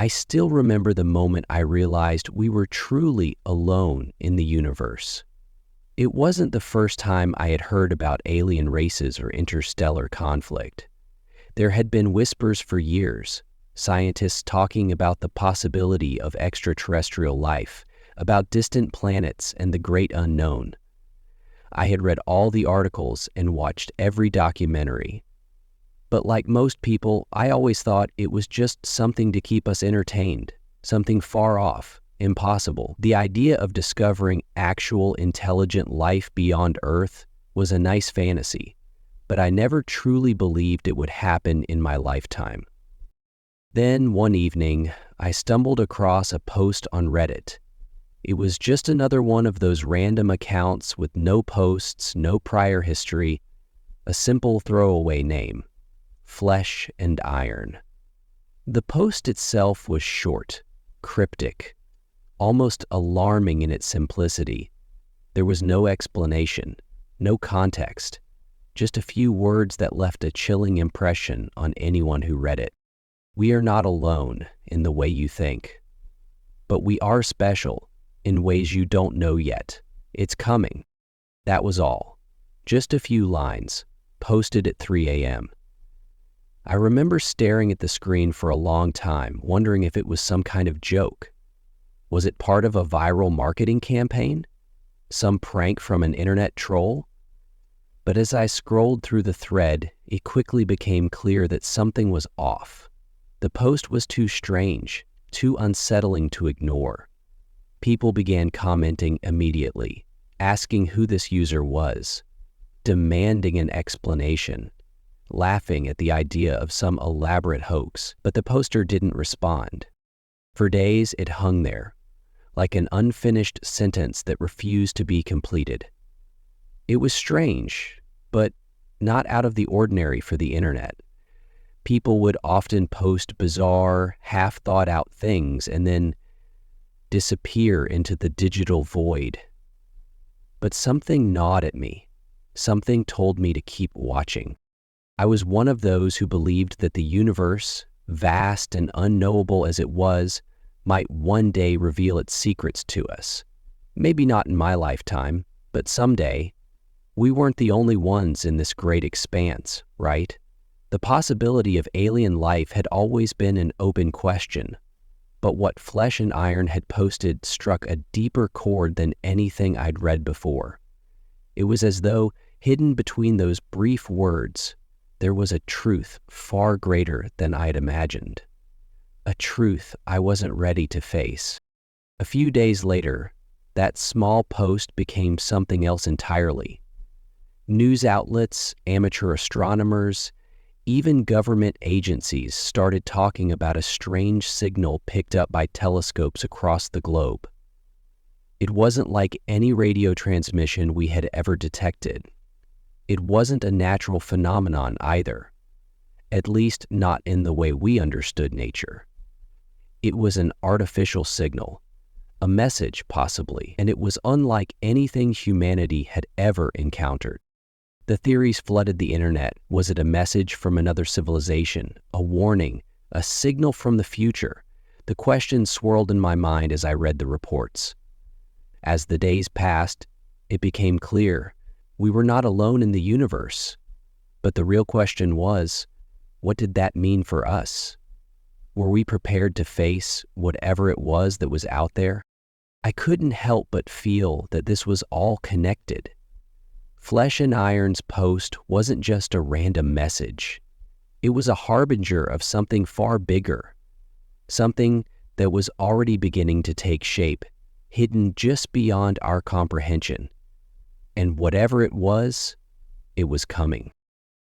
I still remember the moment I realized we were truly alone in the universe. It wasn't the first time I had heard about alien races or interstellar conflict. There had been whispers for years, scientists talking about the possibility of extraterrestrial life, about distant planets and the great unknown. I had read all the articles and watched every documentary. But like most people, I always thought it was just something to keep us entertained, something far off, impossible. The idea of discovering actual intelligent life beyond Earth was a nice fantasy, but I never truly believed it would happen in my lifetime. Then one evening, I stumbled across a post on Reddit. It was just another one of those random accounts with no posts, no prior history, a simple throwaway name, Flesh and Iron. The post itself was short, cryptic, almost alarming in its simplicity. There was no explanation, no context, just a few words that left a chilling impression on anyone who read it. We are not alone in the way you think, but we are special in ways you don't know yet. It's coming. That was all. Just a few lines, posted at 3 a.m. I remember staring at the screen for a long time, wondering if it was some kind of joke. Was it part of a viral marketing campaign? Some prank from an internet troll? But as I scrolled through the thread, it quickly became clear that something was off. The post was too strange, too unsettling to ignore. People began commenting immediately, asking who this user was, demanding an explanation, laughing at the idea of some elaborate hoax, but the poster didn't respond. For days, it hung there, like an unfinished sentence that refused to be completed. It was strange, but not out of the ordinary for the internet. People would often post bizarre, half-thought-out things and then disappear into the digital void. But something gnawed at me. Something told me to keep watching. I was one of those who believed that the universe, vast and unknowable as it was, might one day reveal its secrets to us. Maybe not in my lifetime, but someday. We weren't the only ones in this great expanse, right? The possibility of alien life had always been an open question, but what Flesh and Iron had posted struck a deeper chord than anything I'd read before. It was as though, hidden between those brief words, there was a truth far greater than I'd imagined. A truth I wasn't ready to face. A few days later, that small post became something else entirely. News outlets, amateur astronomers, even government agencies started talking about a strange signal picked up by telescopes across the globe. It wasn't like any radio transmission we had ever detected. It wasn't a natural phenomenon either, at least not in the way we understood nature. It was an artificial signal, a message possibly, and it was unlike anything humanity had ever encountered. The theories flooded the internet. Was it a message from another civilization, a warning, a signal from the future? The questions swirled in my mind as I read the reports. As the days passed, it became clear we were not alone in the universe. But the real question was, what did that mean for us? Were we prepared to face whatever it was that was out there? I couldn't help but feel that this was all connected. Flesh and Iron's post wasn't just a random message. It was a harbinger of something far bigger, something that was already beginning to take shape, hidden just beyond our comprehension. And whatever it was coming.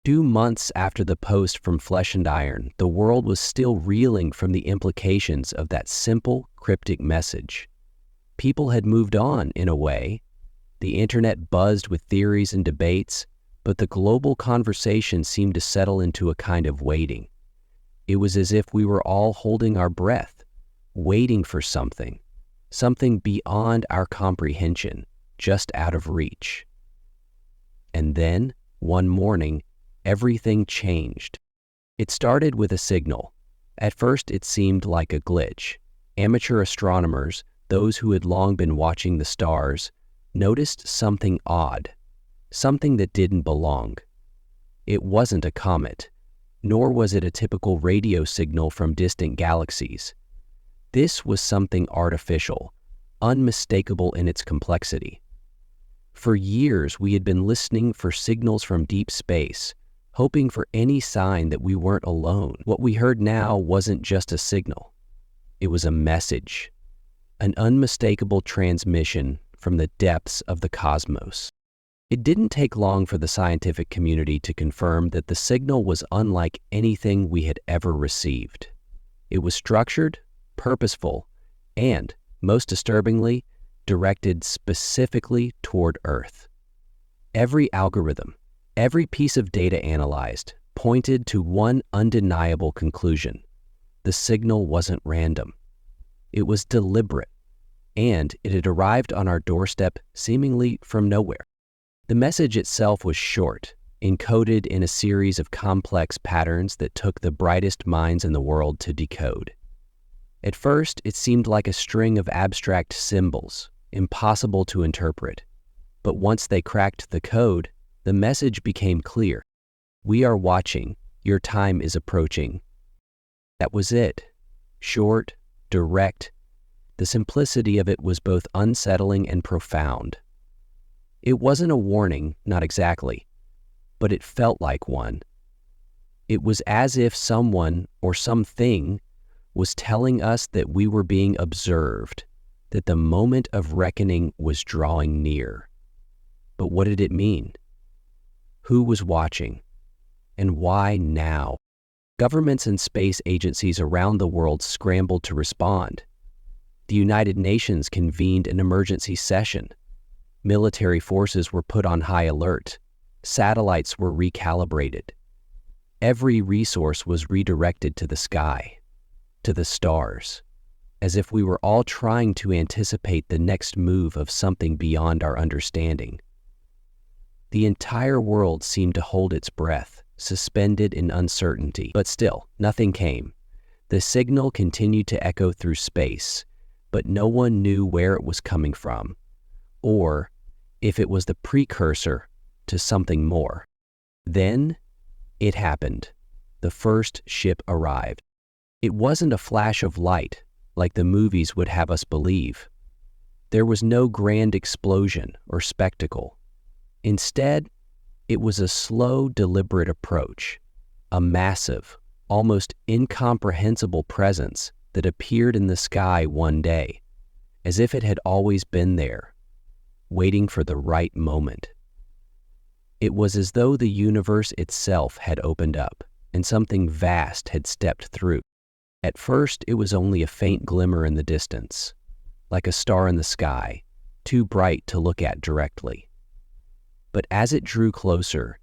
2 months after the post from Flesh and Iron, the world was still reeling from the implications of that simple, cryptic message. People had moved on, in a way. The internet buzzed with theories and debates, but the global conversation seemed to settle into a kind of waiting. It was as if we were all holding our breath, waiting for something beyond our comprehension, just out of reach. And then, one morning, everything changed. It started with a signal, At first, it seemed like a glitch. Amateur astronomers, those who had long been watching the stars, noticed something odd, something that didn't belong. It wasn't a comet, nor was it a typical radio signal from distant galaxies. This was something artificial, unmistakable in its complexity. For years, we had been listening for signals from deep space, hoping for any sign that we weren't alone. What we heard now wasn't just a signal. It was a message, an unmistakable transmission from the depths of the cosmos. It didn't take long for the scientific community to confirm that the signal was unlike anything we had ever received. It was structured, purposeful, and, most disturbingly, directed specifically toward Earth. Every algorithm, every piece of data analyzed, pointed to one undeniable conclusion. The signal wasn't random. It was deliberate, and it had arrived on our doorstep seemingly from nowhere. The message itself was short, encoded in a series of complex patterns that took the brightest minds in the world to decode. At first, it seemed like a string of abstract symbols, impossible to interpret. But once they cracked the code, the message became clear. We are watching. Your time is approaching. That was it. Short, direct. The simplicity of it was both unsettling and profound. It wasn't a warning, not exactly, but it felt like one. It was as if someone or something was telling us that we were being observed, that the moment of reckoning was drawing near. But what did it mean? Who was watching? And why now? Governments and space agencies around the world scrambled to respond. The United Nations convened an emergency session. Military forces were put on high alert. Satellites were recalibrated. Every resource was redirected to the sky, to the stars, as if we were all trying to anticipate the next move of something beyond our understanding. The entire world seemed to hold its breath, suspended in uncertainty. But still, nothing came. The signal continued to echo through space, but no one knew where it was coming from, or if it was the precursor to something more. Then, it happened. The first ship arrived. It wasn't a flash of light, like the movies would have us believe. There was no grand explosion or spectacle. Instead, it was a slow, deliberate approach, a massive, almost incomprehensible presence that appeared in the sky one day, as if it had always been there, waiting for the right moment. It was as though the universe itself had opened up, and something vast had stepped through. At first, it was only a faint glimmer in the distance, like a star in the sky, too bright to look at directly. But as it drew closer,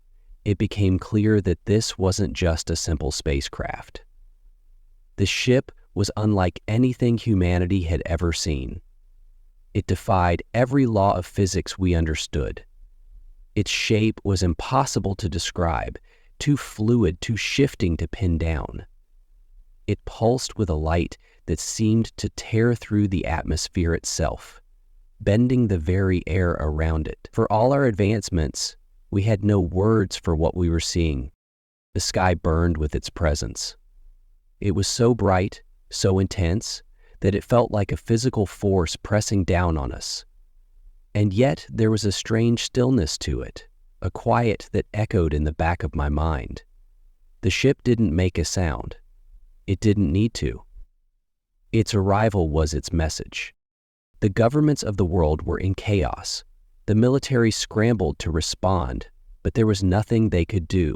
it became clear that this wasn't just a simple spacecraft. The ship was unlike anything humanity had ever seen. It defied every law of physics we understood. Its shape was impossible to describe, too fluid, too shifting to pin down. It pulsed with a light that seemed to tear through the atmosphere itself, bending the very air around it. For all our advancements, we had no words for what we were seeing. The sky burned with its presence. It was so bright, so intense, that it felt like a physical force pressing down on us. And yet there was a strange stillness to it, a quiet that echoed in the back of my mind. The ship didn't make a sound. It didn't need to. Its arrival was its message. The governments of the world were in chaos. The military scrambled to respond, but there was nothing they could do.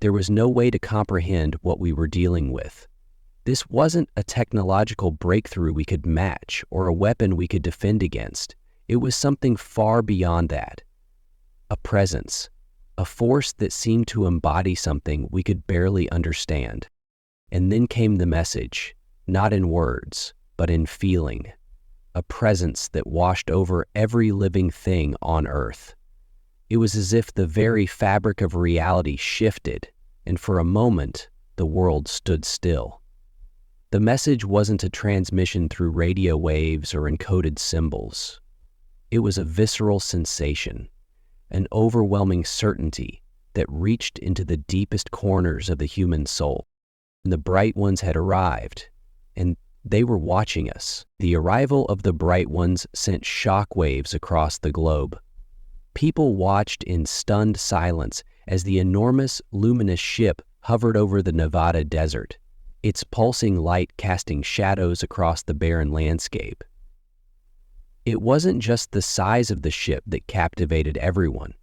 There was no way to comprehend what we were dealing with. This wasn't a technological breakthrough we could match or a weapon we could defend against. It was something far beyond that. A presence, a force that seemed to embody something we could barely understand. And then came the message, not in words, but in feeling. A presence that washed over every living thing on Earth. It was as if the very fabric of reality shifted, and for a moment, the world stood still. The message wasn't a transmission through radio waves or encoded symbols. It was a visceral sensation, an overwhelming certainty that reached into the deepest corners of the human soul. And the Bright Ones had arrived, and they were watching us. The arrival of the Bright Ones sent shockwaves across the globe. People watched in stunned silence as the enormous, luminous ship hovered over the Nevada desert, its pulsing light casting shadows across the barren landscape. It wasn't just the size of the ship that captivated everyone.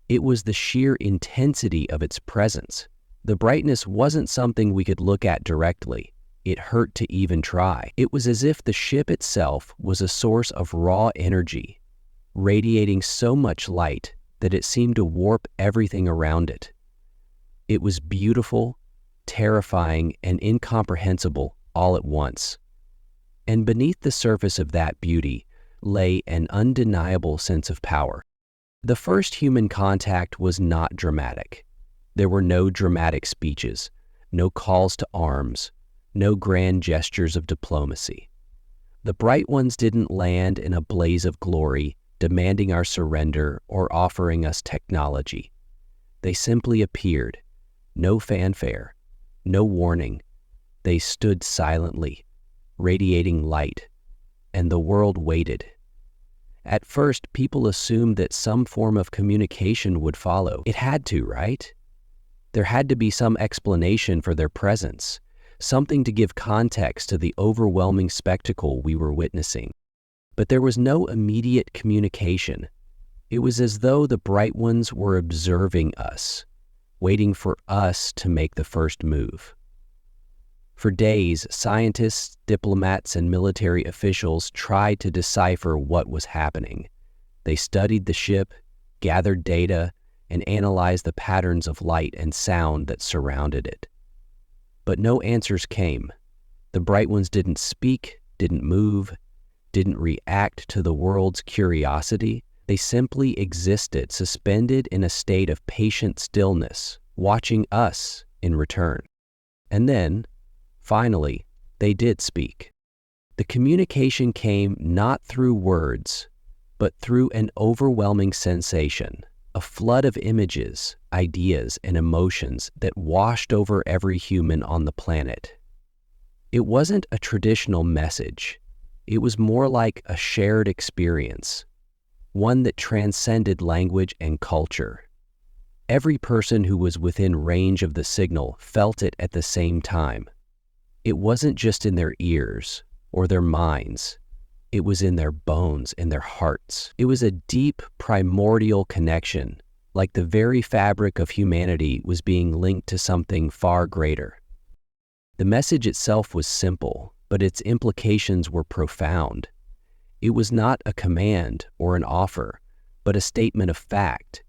It was the sheer intensity of its presence. The brightness wasn't something we could look at directly. It hurt to even try. It was as if the ship itself was a source of raw energy, radiating so much light that it seemed to warp everything around it. It was beautiful, terrifying, and incomprehensible all at once. And beneath the surface of that beauty lay an undeniable sense of power. The first human contact was not dramatic. There were no dramatic speeches, no calls to arms, no grand gestures of diplomacy. The Bright Ones didn't land in a blaze of glory, demanding our surrender or offering us technology. They simply appeared, no fanfare, no warning. They stood silently, radiating light, and the world waited. At first, people assumed that some form of communication would follow. It had to, right? There had to be some explanation for their presence, something to give context to the overwhelming spectacle we were witnessing. But there was no immediate communication. It was as though the Bright Ones were observing us, waiting for us to make the first move. For days, scientists, diplomats, and military officials tried to decipher what was happening. They studied the ship, gathered data, and analyzed the patterns of light and sound that surrounded it. But no answers came. The Bright Ones didn't speak, didn't move, didn't react to the world's curiosity. They simply existed, suspended in a state of patient stillness, watching us in return. And then, finally, they did speak. The communication came not through words, but through an overwhelming sensation, a flood of images, ideas, and emotions that washed over every human on the planet. It wasn't a traditional message. It was more like a shared experience, one that transcended language and culture. Every person who was within range of the signal felt it at the same time. It wasn't just in their ears or their minds. It was in their bones, in their hearts. It was a deep, primordial connection, like the very fabric of humanity was being linked to something far greater. The message itself was simple, but its implications were profound. It was not a command or an offer, but a statement of fact.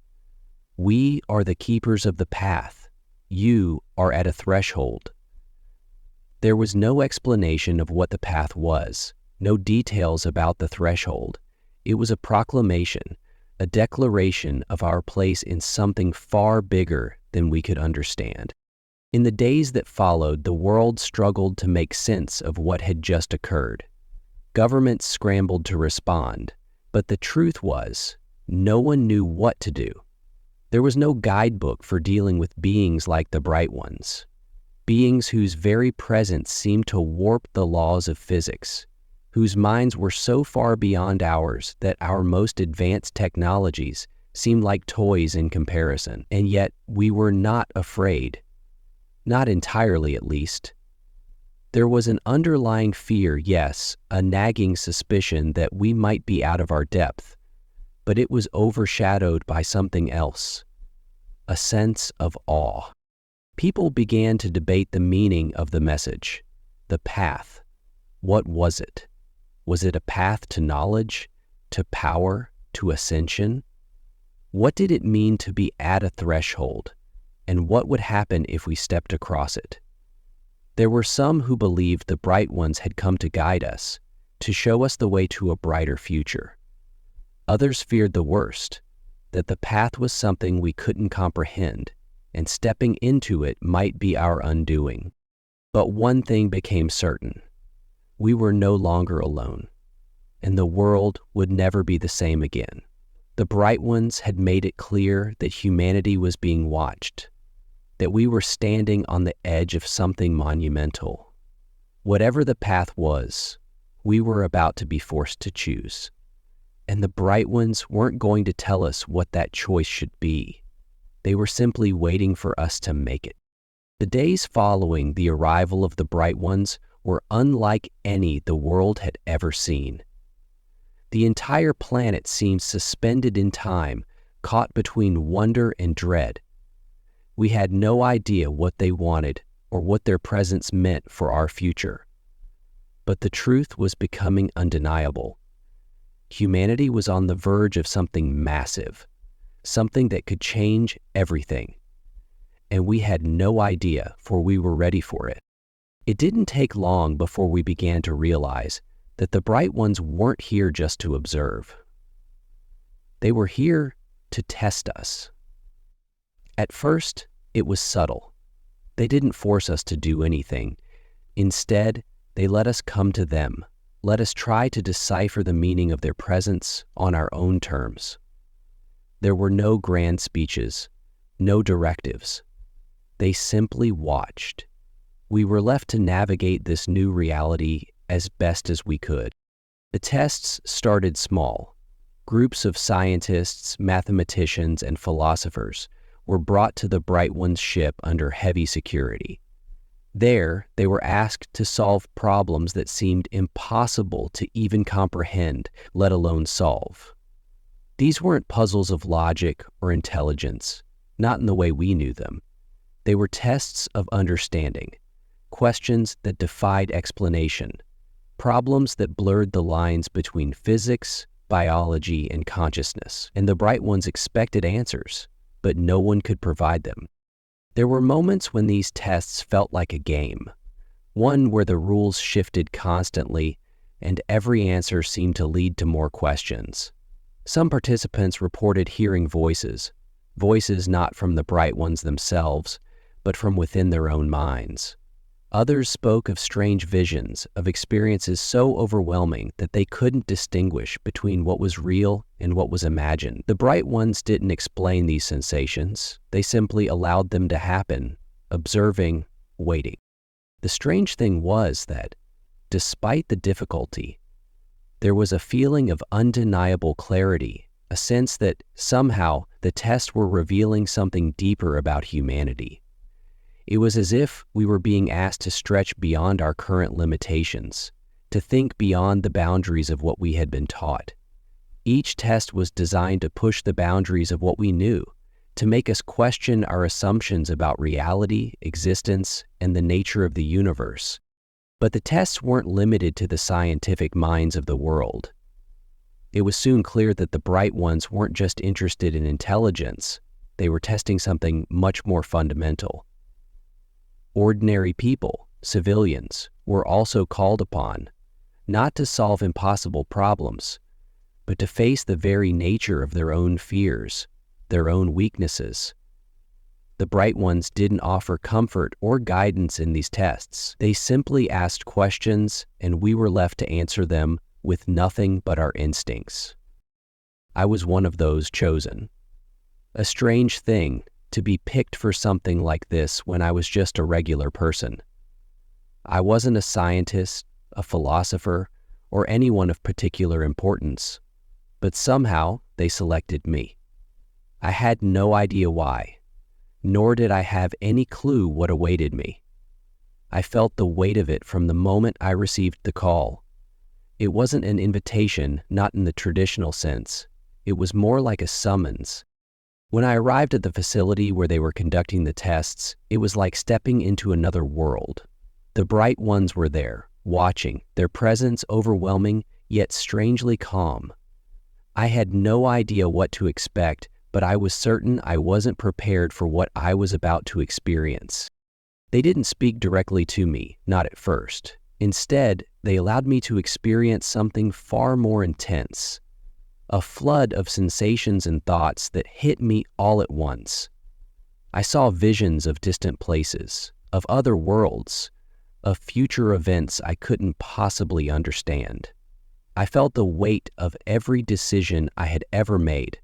We are the keepers of the path. You are at a threshold. There was no explanation of what the path was, no details about the threshold. It was a proclamation, a declaration of our place in something far bigger than we could understand. In the days that followed, the world struggled to make sense of what had just occurred. Governments scrambled to respond, but the truth was, no one knew what to do. There was no guidebook for dealing with beings like the Bright Ones, beings whose very presence seemed to warp the laws of physics, whose minds were so far beyond ours that our most advanced technologies seemed like toys in comparison. And yet, we were not afraid. Not entirely, at least. There was an underlying fear, yes, a nagging suspicion that we might be out of our depth, but it was overshadowed by something else, a sense of awe. People began to debate the meaning of the message, the path. What was it? Was it a path to knowledge, to power, to ascension? What did it mean to be at a threshold? And what would happen if we stepped across it? There were some who believed the Bright Ones had come to guide us, to show us the way to a brighter future. Others feared the worst, that the path was something we couldn't comprehend, and stepping into it might be our undoing. But one thing became certain. We were no longer alone, and the world would never be the same again. The Bright Ones had made it clear that humanity was being watched, that we were standing on the edge of something monumental. Whatever the path was, we were about to be forced to choose. And the Bright Ones weren't going to tell us what that choice should be. They were simply waiting for us to make it. The days following the arrival of the Bright Ones were unlike any the world had ever seen. The entire planet seemed suspended in time, caught between wonder and dread. We had no idea what they wanted or what their presence meant for our future. But the truth was becoming undeniable. Humanity was on the verge of something massive, something that could change everything. And we had no idea, for we were ready for it. It didn't take long before we began to realize that the Bright Ones weren't here just to observe. They were here to test us. At first, it was subtle. They didn't force us to do anything. Instead, they let us come to them, let us try to decipher the meaning of their presence on our own terms. There were no grand speeches, no directives. They simply watched. We were left to navigate this new reality as best as we could. The tests started small. Groups of scientists, mathematicians, and philosophers were brought to the Bright One's ship under heavy security. There, they were asked to solve problems that seemed impossible to even comprehend, let alone solve. These weren't puzzles of logic or intelligence, not in the way we knew them. They were tests of understanding, questions that defied explanation, problems that blurred the lines between physics, biology, and consciousness. And the Bright Ones expected answers, but no one could provide them. There were moments when these tests felt like a game, one where the rules shifted constantly and every answer seemed to lead to more questions. Some participants reported hearing voices not from the Bright Ones themselves, but from within their own minds. Others spoke of strange visions, of experiences so overwhelming that they couldn't distinguish between what was real and what was imagined. The Bright Ones didn't explain these sensations. They simply allowed them to happen, observing, waiting. The strange thing was that, despite the difficulty, there was a feeling of undeniable clarity, a sense that somehow the tests were revealing something deeper about humanity. It was as if we were being asked to stretch beyond our current limitations, to think beyond the boundaries of what we had been taught. Each test was designed to push the boundaries of what we knew, to make us question our assumptions about reality, existence, and the nature of the universe. But the tests weren't limited to the scientific minds of the world. It was soon clear that the Bright Ones weren't just interested in intelligence, they were testing something much more fundamental. Ordinary people, civilians, were also called upon, not to solve impossible problems, but to face the very nature of their own fears, their own weaknesses. The Bright Ones didn't offer comfort or guidance in these tests. They simply asked questions, and we were left to answer them with nothing but our instincts. I was one of those chosen. A strange thing to be picked for something like this when I was just a regular person. I wasn't a scientist, a philosopher, or anyone of particular importance, but somehow they selected me. I had no idea why, nor did I have any clue what awaited me. I felt the weight of it from the moment I received the call. It wasn't an invitation, not in the traditional sense. It was more like a summons. When I arrived at the facility where they were conducting the tests, it was like stepping into another world. The Bright Ones were there, watching, their presence overwhelming yet strangely calm. I had no idea what to expect, but I was certain I wasn't prepared for what I was about to experience. They didn't speak directly to me, not at first. Instead, they allowed me to experience something far more intense. A flood of sensations and thoughts that hit me all at once. I saw visions of distant places, of other worlds, of future events I couldn't possibly understand. I felt the weight of every decision I had ever made,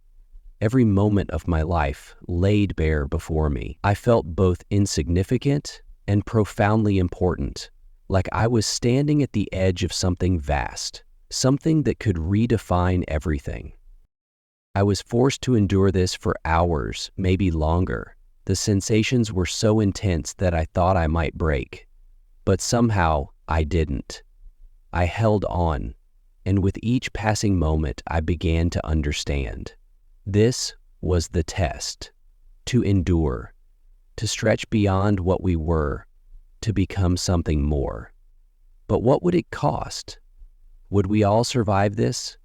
every moment of my life laid bare before me. I felt both insignificant and profoundly important, like I was standing at the edge of something vast, something that could redefine everything. I was forced to endure this for hours, maybe longer. The sensations were so intense that I thought I might break, but somehow I didn't. I held on, and with each passing moment I began to understand. This was the test: to endure, to stretch beyond what we were, to become something more. But what would it cost? Would we all survive this?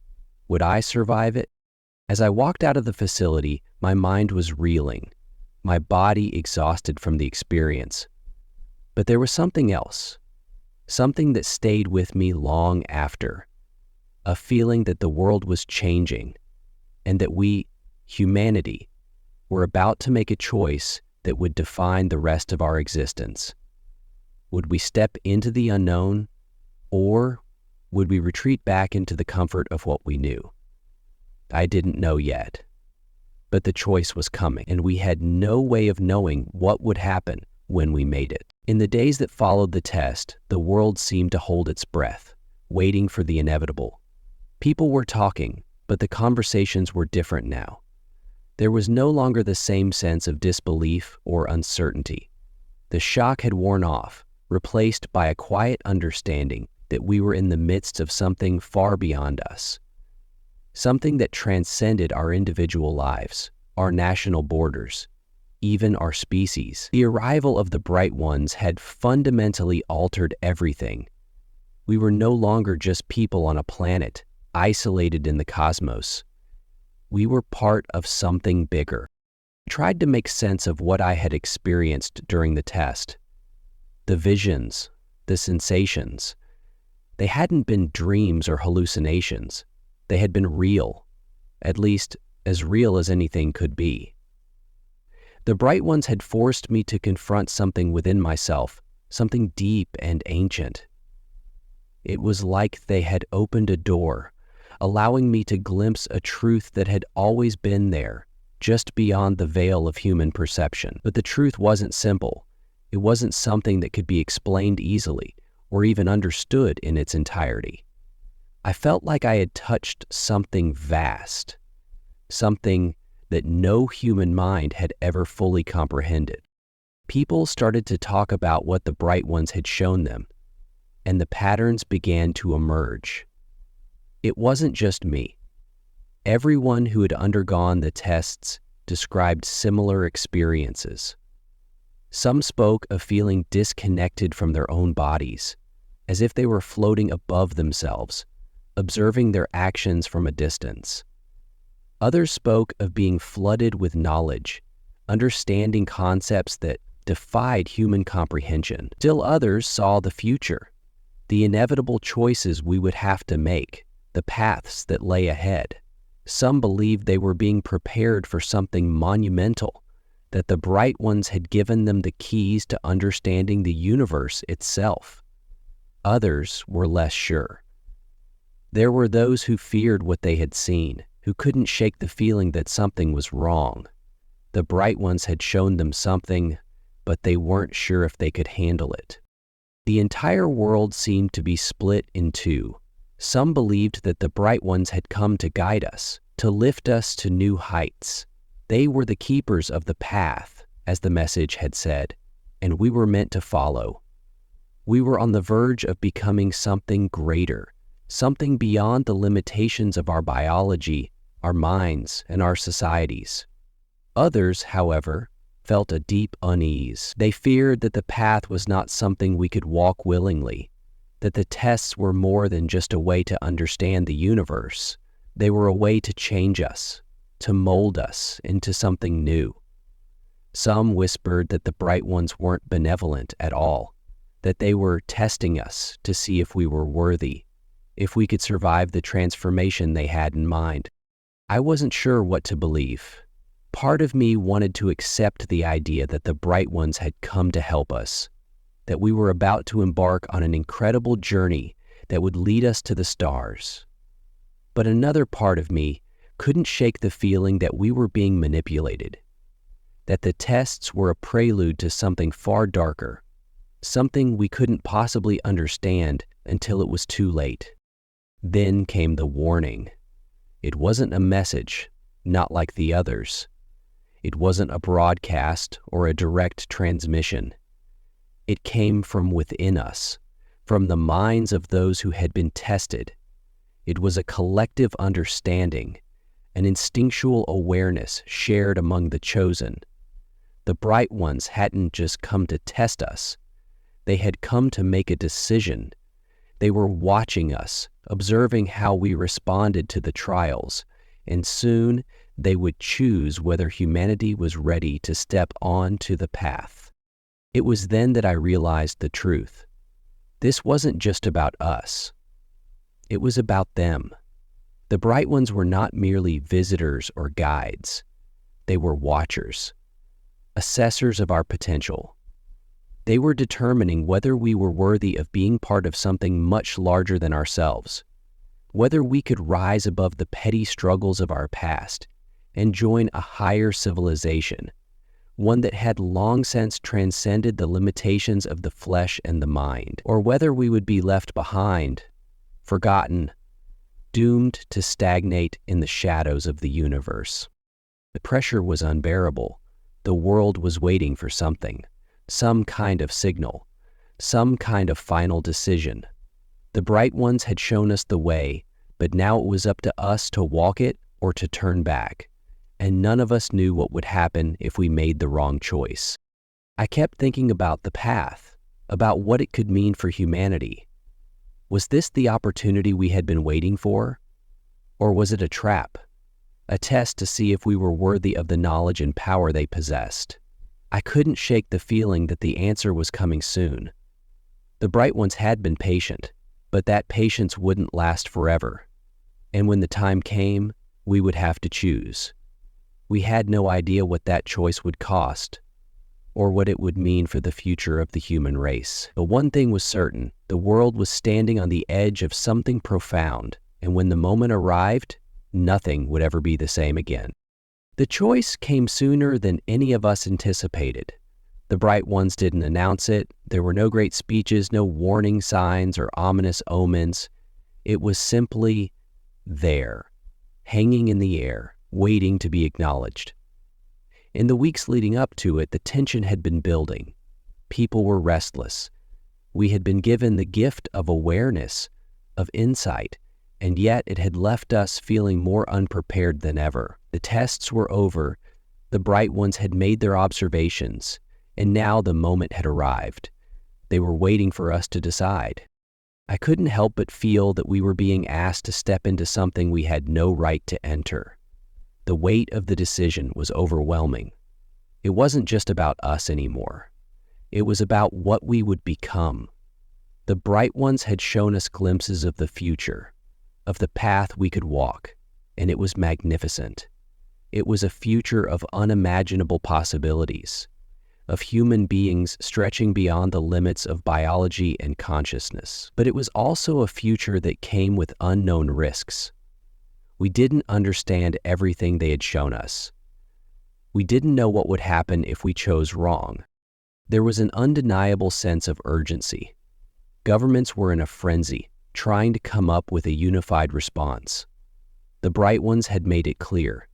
Would I survive it? As I walked out of the facility, my mind was reeling, my body exhausted from the experience. But there was something else, something that stayed with me long after, a feeling that the world was changing, and that we, humanity, were about to make a choice that would define the rest of our existence. Would we step into the unknown, or would we retreat back into the comfort of what we knew? I didn't know yet, but the choice was coming, and we had no way of knowing what would happen when we made it. In the days that followed the test, the world seemed to hold its breath, waiting for the inevitable. People were talking, but the conversations were different now. There was no longer the same sense of disbelief or uncertainty. The shock had worn off, replaced by a quiet understanding that we were in the midst of something far beyond us, something that transcended our individual lives, our national borders, even our species. The arrival of the Bright Ones had fundamentally altered everything. We were no longer just people on a planet, isolated in the cosmos. We were part of something bigger. I tried to make sense of what I had experienced during the test. The visions, the sensations. They hadn't been dreams or hallucinations. They had been real, at least as real as anything could be. The Bright Ones had forced me to confront something within myself, something deep and ancient. It was like they had opened a door, allowing me to glimpse a truth that had always been there, just beyond the veil of human perception. But the truth wasn't simple. It wasn't something that could be explained easily or even understood in its entirety. I felt like I had touched something vast, something that no human mind had ever fully comprehended. People started to talk about what the Bright Ones had shown them, and the patterns began to emerge. It wasn't just me. Everyone who had undergone the tests described similar experiences. Some spoke of feeling disconnected from their own bodies, as if they were floating above themselves, observing their actions from a distance. Others spoke of being flooded with knowledge, understanding concepts that defied human comprehension. Still others saw the future, the inevitable choices we would have to make, the paths that lay ahead. Some believed they were being prepared for something monumental, that the Bright Ones had given them the keys to understanding the universe itself. Others were less sure. There were those who feared what they had seen, who couldn't shake the feeling that something was wrong. The Bright Ones had shown them something, but they weren't sure if they could handle it. The entire world seemed to be split in two. Some believed that the Bright Ones had come to guide us, to lift us to new heights. They were the keepers of the path, as the message had said, and we were meant to follow. We were on the verge of becoming something greater, something beyond the limitations of our biology, our minds, and our societies. Others, however, felt a deep unease. They feared that the path was not something we could walk willingly, that the tests were more than just a way to understand the universe. They were a way to change us, to mold us into something new. Some whispered that the Bright Ones weren't benevolent at all, that they were testing us to see if we were worthy, if we could survive the transformation they had in mind. I wasn't sure what to believe. Part of me wanted to accept the idea that the Bright Ones had come to help us, that we were about to embark on an incredible journey that would lead us to the stars. But another part of me couldn't shake the feeling that we were being manipulated, that the tests were a prelude to something far darker, something we couldn't possibly understand until it was too late. Then came the warning. It wasn't a message, not like the others. It wasn't a broadcast or a direct transmission. It came from within us, from the minds of those who had been tested. It was a collective understanding, an instinctual awareness shared among the chosen. The bright ones hadn't just come to test us. They had come to make a decision. They were watching us, observing how we responded to the trials, and soon they would choose whether humanity was ready to step on to the path. It was then that I realized the truth. This wasn't just about us. It was about them. The bright ones were not merely visitors or guides. They were watchers, assessors of our potential. They were determining whether we were worthy of being part of something much larger than ourselves, whether we could rise above the petty struggles of our past and join a higher civilization, one that had long since transcended the limitations of the flesh and the mind, or whether we would be left behind, forgotten, doomed to stagnate in the shadows of the universe. The pressure was unbearable. The world was waiting for something, some kind of signal, some kind of final decision. The bright ones had shown us the way, but now it was up to us to walk it or to turn back, and none of us knew what would happen if we made the wrong choice. I kept thinking about the path, about what it could mean for humanity. Was this the opportunity we had been waiting for? Or was it a trap, a test to see if we were worthy of the knowledge and power they possessed? I couldn't shake the feeling that the answer was coming soon. The bright ones had been patient, but that patience wouldn't last forever. And when the time came, we would have to choose. We had no idea what that choice would cost, or what it would mean for the future of the human race. But one thing was certain: the world was standing on the edge of something profound, and when the moment arrived, nothing would ever be the same again. The choice came sooner than any of us anticipated. The bright ones didn't announce it. There were no great speeches, no warning signs or ominous omens. It was simply there, hanging in the air, waiting to be acknowledged. In the weeks leading up to it, the tension had been building. People were restless. We had been given the gift of awareness, of insight, and yet it had left us feeling more unprepared than ever. The tests were over. The bright ones had made their observations, and now the moment had arrived. They were waiting for us to decide. I couldn't help but feel that we were being asked to step into something we had no right to enter. The weight of the decision was overwhelming. It wasn't just about us anymore. It was about what we would become. The bright ones had shown us glimpses of the future, of the path we could walk, and it was magnificent. It was a future of unimaginable possibilities, of human beings stretching beyond the limits of biology and consciousness. But it was also a future that came with unknown risks. We didn't understand everything they had shown us. We didn't know what would happen if we chose wrong. There was an undeniable sense of urgency. Governments were in a frenzy, trying to come up with a unified response. The bright ones had made it clear.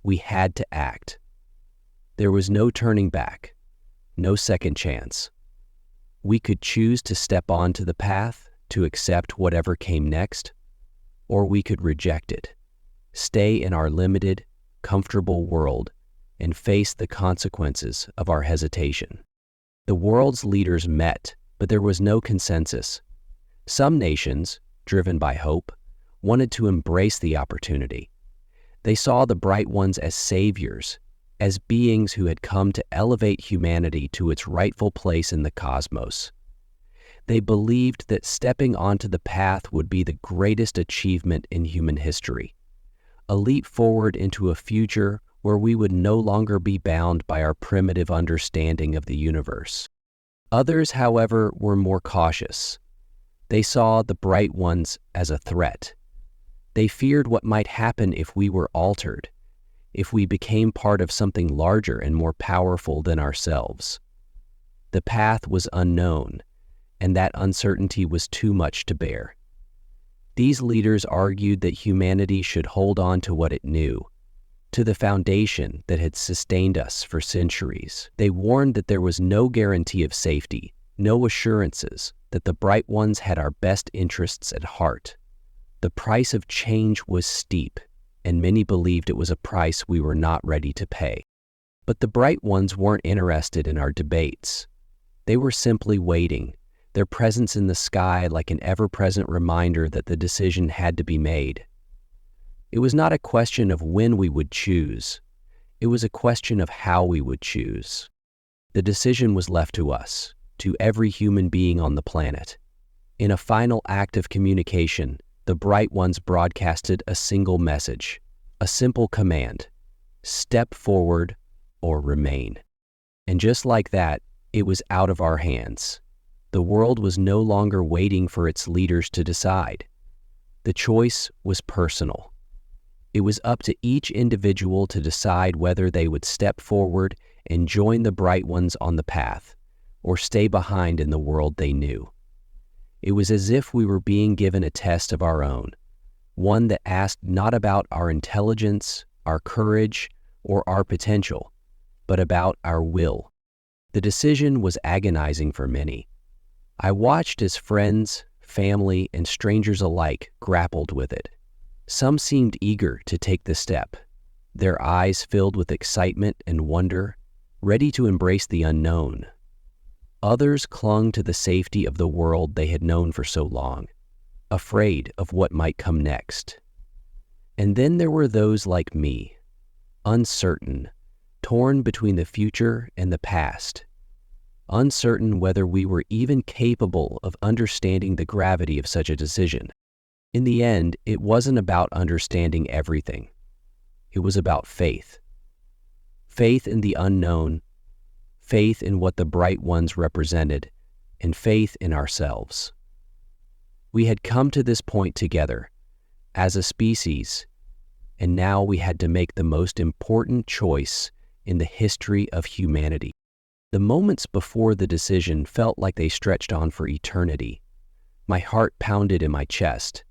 We had to act. There was no turning back, no second chance. We could choose to step onto the path, to accept whatever came next, or we could reject it, stay in our limited, comfortable world, and face the consequences of our hesitation. The world's leaders met, but there was no consensus. Some nations, driven by hope, wanted to embrace the opportunity. They saw the bright ones as saviors, as beings who had come to elevate humanity to its rightful place in the cosmos. They believed that stepping onto the path would be the greatest achievement in human history, a leap forward into a future where we would no longer be bound by our primitive understanding of the universe. Others, however, were more cautious. They saw the bright ones as a threat. They feared what might happen if we were altered, if we became part of something larger and more powerful than ourselves. The path was unknown, and that uncertainty was too much to bear. These leaders argued that humanity should hold on to what it knew, to the foundation that had sustained us for centuries. They warned that there was no guarantee of safety, no assurances that the bright ones had our best interests at heart. The price of change was steep, and many believed it was a price we were not ready to pay. But the bright ones weren't interested in our debates. They were simply waiting, their presence in the sky like an ever-present reminder that the decision had to be made. It was not a question of when we would choose. It was a question of how we would choose. The decision was left to us, to every human being on the planet. In a final act of communication, the bright ones broadcasted a single message, a simple command: step forward or remain. And just like that, it was out of our hands. The world was no longer waiting for its leaders to decide. The choice was personal. It was up to each individual to decide whether they would step forward and join the bright ones on the path, or stay behind in the world they knew. It was as if we were being given a test of our own, one that asked not about our intelligence, our courage, or our potential, but about our will. The decision was agonizing for many. I watched as friends, family, and strangers alike grappled with it. Some seemed eager to take the step, their eyes filled with excitement and wonder, ready to embrace the unknown. Others clung to the safety of the world they had known for so long, afraid of what might come next. And then there were those like me, uncertain, torn between the future and the past, uncertain whether we were even capable of understanding the gravity of such a decision. In the end, it wasn't about understanding everything. It was about faith. Faith in the unknown, faith in what the bright ones represented, and faith in ourselves. We had come to this point together, as a species, and now we had to make the most important choice in the history of humanity. The moments before the decision felt like they stretched on for eternity. My heart pounded in my chest,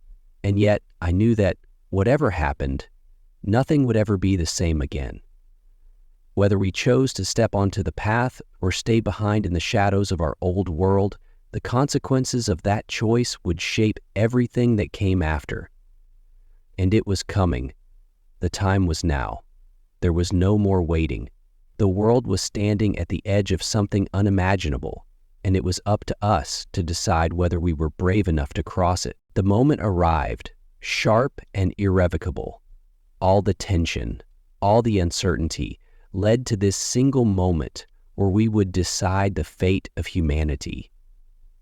and yet I knew that, whatever happened, nothing would ever be the same again. Whether we chose to step onto the path or stay behind in the shadows of our old world, the consequences of that choice would shape everything that came after. And it was coming. The time was now. There was no more waiting. The world was standing at the edge of something unimaginable, and it was up to us to decide whether we were brave enough to cross it. The moment arrived, sharp and irrevocable. All the tension, all the uncertainty led to this single moment where we would decide the fate of humanity.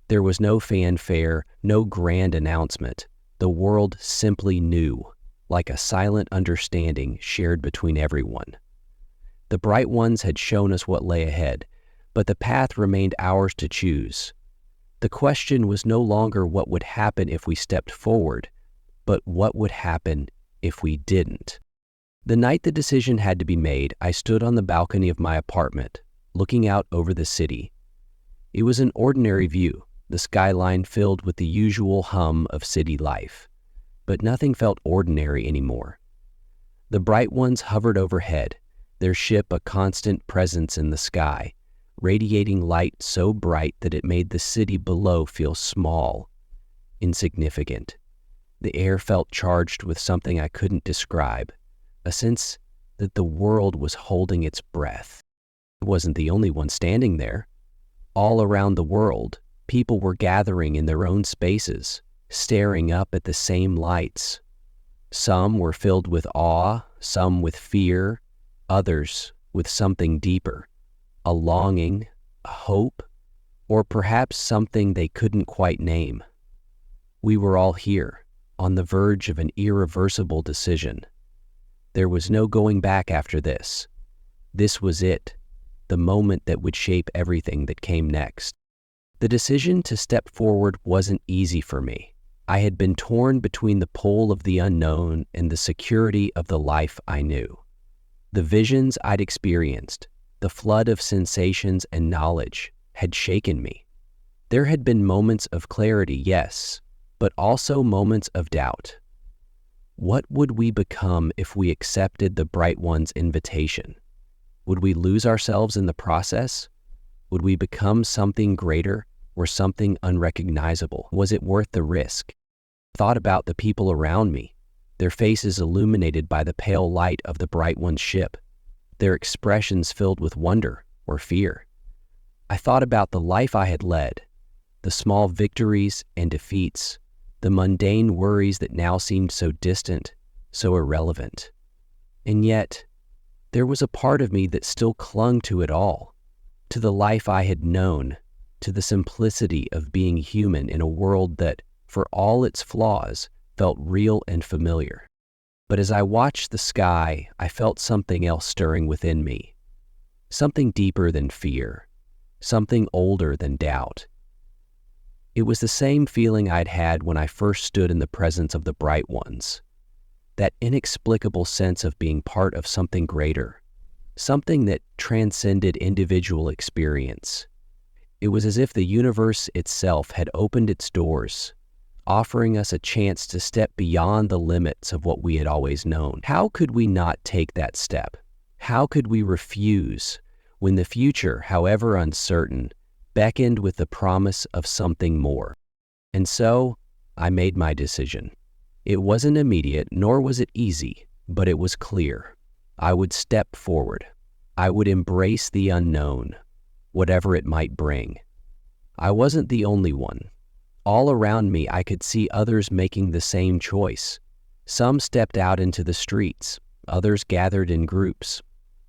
There was no fanfare, no grand announcement. The world simply knew, like a silent understanding shared between everyone. The bright ones had shown us what lay ahead, but the path remained ours to choose. The question was no longer what would happen if we stepped forward, but what would happen if we didn't. The night the decision had to be made, I stood on the balcony of my apartment, looking out over the city. It was an ordinary view, the skyline filled with the usual hum of city life, but nothing felt ordinary anymore. The bright ones hovered overhead, their ship a constant presence in the sky, radiating light so bright that it made the city below feel small, insignificant. The air felt charged with something I couldn't describe, a sense that the world was holding its breath. I wasn't the only one standing there. All around the world, people were gathering in their own spaces, staring up at the same lights. Some were filled with awe, some with fear, others with something deeper, a longing, a hope, or perhaps something they couldn't quite name. We were all here, on the verge of an irreversible decision. There was no going back after this. This was it, the moment that would shape everything that came next. The decision to step forward wasn't easy for me. I had been torn between the pull of the unknown and the security of the life I knew. The visions I'd experienced, the flood of sensations and knowledge, had shaken me. There had been moments of clarity, yes, but also moments of doubt. What would we become if we accepted the Bright One's invitation? Would we lose ourselves in the process? Would we become something greater or something unrecognizable? Was it worth the risk? Thought about the people around me, their faces illuminated by the pale light of the Bright One's ship, their expressions filled with wonder or fear. I thought about the life I had led, the small victories and defeats, the mundane worries that now seemed so distant, so irrelevant. And yet, there was a part of me that still clung to it all, to the life I had known, to the simplicity of being human in a world that, for all its flaws, felt real and familiar. But as I watched the sky, I felt something else stirring within me, something deeper than fear, something older than doubt. It was the same feeling I'd had when I first stood in the presence of the Bright Ones, that inexplicable sense of being part of something greater, something that transcended individual experience. It was as if the universe itself had opened its doors, offering us a chance to step beyond the limits of what we had always known. How could we not take that step? How could we refuse when the future, however uncertain, beckoned with the promise of something more? And so, I made my decision. It wasn't immediate, nor was it easy, but it was clear. I would step forward. I would embrace the unknown, whatever it might bring. I wasn't the only one. All around me, I could see others making the same choice. Some stepped out into the streets, others gathered in groups,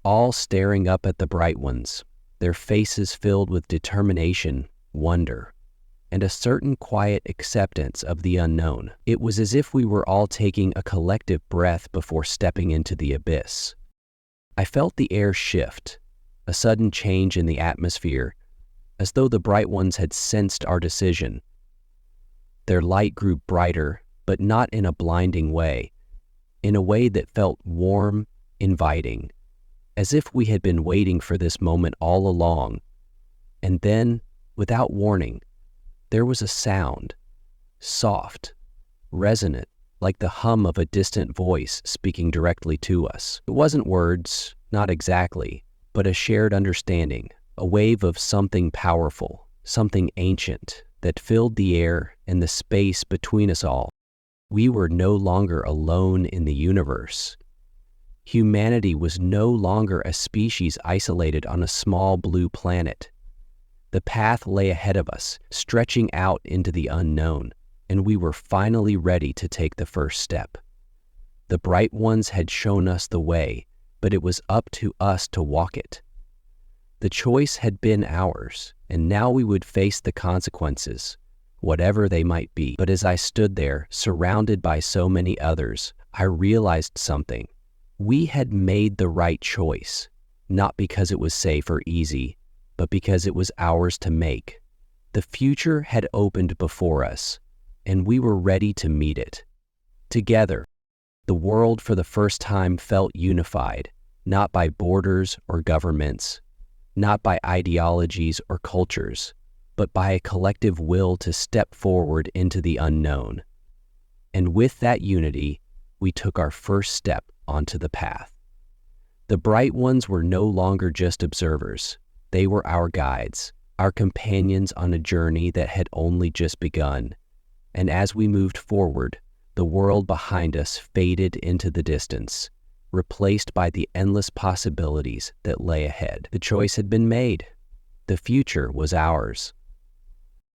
all staring up at the Bright Ones, their faces filled with determination, wonder, and a certain quiet acceptance of the unknown. It was as if we were all taking a collective breath before stepping into the abyss. I felt the air shift, a sudden change in the atmosphere, as though the Bright Ones had sensed our decision. Their light grew brighter, but not in a blinding way, in a way that felt warm, inviting, as if we had been waiting for this moment all along. And then, without warning, there was a sound, soft, resonant, like the hum of a distant voice speaking directly to us. It wasn't words, not exactly, but a shared understanding, a wave of something powerful, something ancient, that filled the air and the space between us all. We were no longer alone in the universe. Humanity was no longer a species isolated on a small blue planet. The path lay ahead of us, stretching out into the unknown, and we were finally ready to take the first step. The Bright Ones had shown us the way, but it was up to us to walk it. The choice had been ours, and now we would face the consequences, whatever they might be. But as I stood there, surrounded by so many others, I realized something. We had made the right choice, not because it was safe or easy, but because it was ours to make. The future had opened before us, and we were ready to meet it. Together, the world for the first time felt unified, not by borders or governments, not by ideologies or cultures, but by a collective will to step forward into the unknown. And with that unity, we took our first step onto the path. The Bright Ones were no longer just observers. They were our guides, our companions on a journey that had only just begun. And as we moved forward, the world behind us faded into the distance, replaced by the endless possibilities that lay ahead. The choice had been made. The future was ours.